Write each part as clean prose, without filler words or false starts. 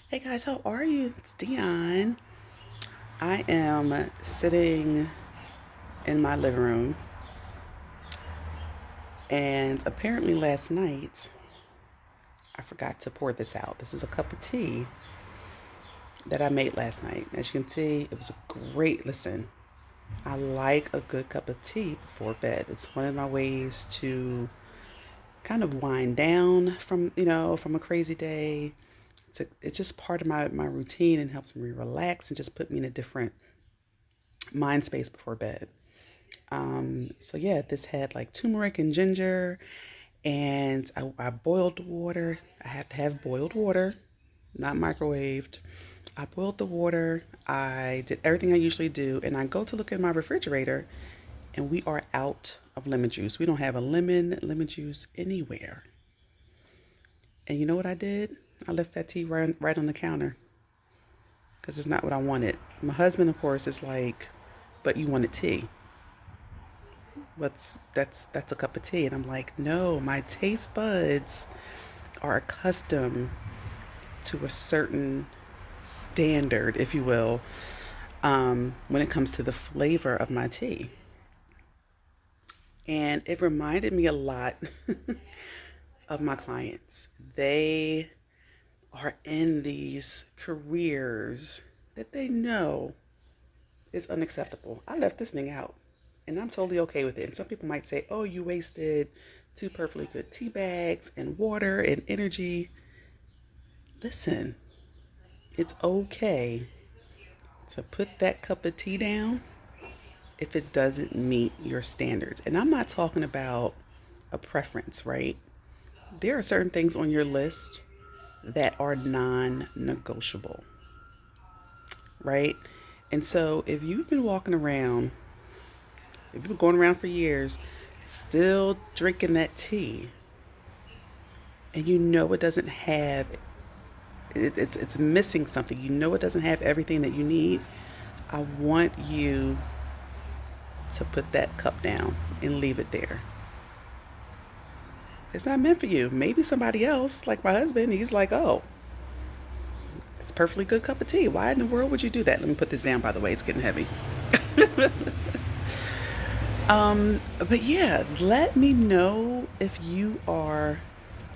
Hey guys, how are you? It's Dion. I am sitting in my living room, and apparently last night I forgot to pour this out. This is a cup of tea that I made last night. As you can see, it was a great listen. I like a good cup of tea before bed. It's one of my ways to kind of wind down from a crazy day. It's just part of my routine and helps me relax and just put me in a different mind space before bed. So yeah, this had like turmeric and ginger, and I boiled the water. I have to have boiled water, not microwaved. I boiled the water. I did everything I usually do, and I go to look in my refrigerator, and we are out of lemon juice. We don't have a lemon juice anywhere. And you know what I did? I left that tea right on the counter because it's not what I wanted. My husband, of course, is like, "But you wanted tea. That's a cup of tea." And I'm like, no, my taste buds are accustomed to a certain standard, if you will, when it comes to the flavor of my tea. And it reminded me a lot of my clients. They are in these careers that they know is unacceptable. I left this thing out and I'm totally okay with it. And some people might say, oh, you wasted two perfectly good tea bags and water and energy. Listen, it's okay to put that cup of tea down if it doesn't meet your standards. And I'm not talking about a preference, right? There are certain things on your list that are non negotiable, right? And so if you've been walking around, if you've been going around for years, still drinking that tea, and you know it doesn't have, it's missing something, you know it doesn't have everything that you need, I want you to put that cup down and leave it there. It's not meant for you. Maybe somebody else, like my husband, he's like, oh, it's a perfectly good cup of tea. Why in the world would you do that? Let me put this down, by the way. It's getting heavy. But yeah, let me know if you are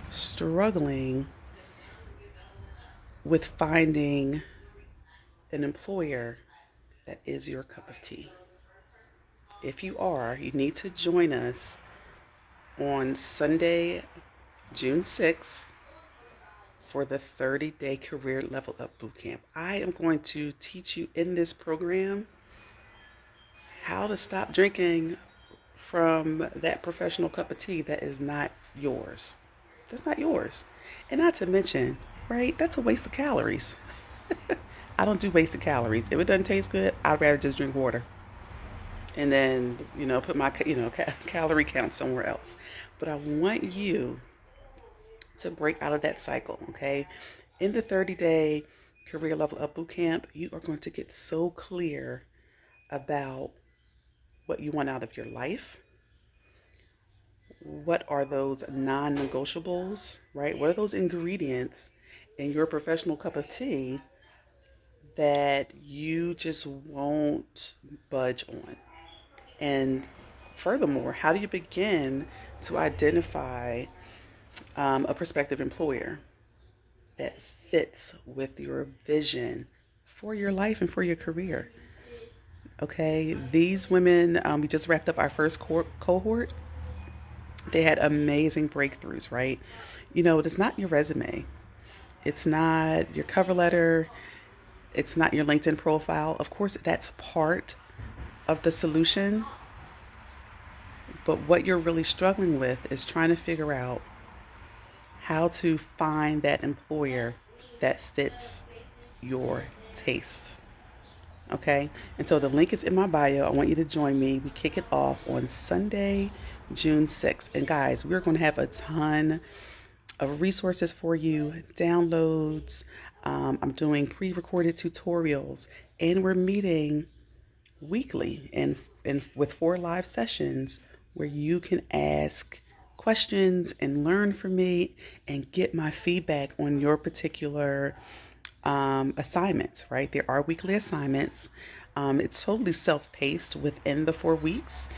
struggling with finding an employer that is your cup of tea. If you are, you need to join us on Sunday, June 6th for the 30-day Career Level Up Bootcamp. I am going to teach you in this program how to stop drinking from that professional cup of tea that is not yours. That's not yours. And not to mention, right, that's a waste of calories. I don't do wasted calories. If it doesn't taste good, I'd rather just drink water and then, put my, calorie count somewhere else. But I want you to break out of that cycle, okay? In the 30-day Career Level Up Bootcamp, you are going to get so clear about what you want out of your life. What are those non negotiables, right? What are those ingredients in your professional cup of tea that you just won't budge on? And furthermore, how do you begin to identify a prospective employer that fits with your vision for your life and for your career? Okay, these women, we just wrapped up our first cohort. They had amazing breakthroughs, right? It's not your resume, it's not your cover letter, it's not your LinkedIn profile. Of course, that's part of the solution, but what you're really struggling with is trying to figure out how to find that employer that fits your taste. Okay, and so the link is in my bio. I want you to join me. We kick it off on Sunday, June 6th. And guys, we're going to have a ton of resources for you, downloads. I'm doing pre recorded tutorials, and we're meeting weekly and with 4 live sessions where you can ask questions and learn from me and get my feedback on your particular assignments, right? There are weekly assignments. It's totally self-paced within the 4 weeks,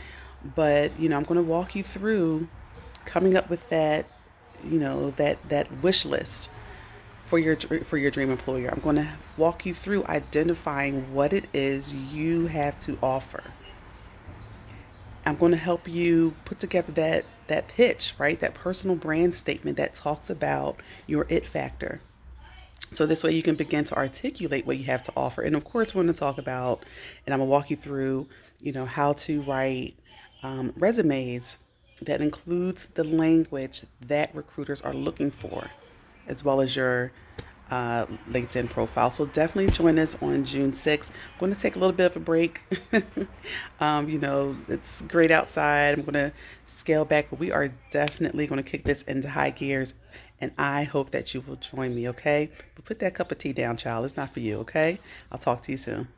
but I'm going to walk you through coming up with that wish list for your dream employer. I'm going to walk you through identifying what it is you have to offer. I'm going to help you put together that pitch, right? That personal brand statement that talks about your it factor. So this way you can begin to articulate what you have to offer. And of course, we're going to talk about, and I'm going to walk you through, how to write resumes that includes the language that recruiters are looking for, as well as your LinkedIn profile. So definitely join us on June 6th. I'm going to take a little bit of a break. It's great outside. I'm going to scale back, but we are definitely going to kick this into high gears. And I hope that you will join me, okay? But put that cup of tea down, child. It's not for you, okay? I'll talk to you soon.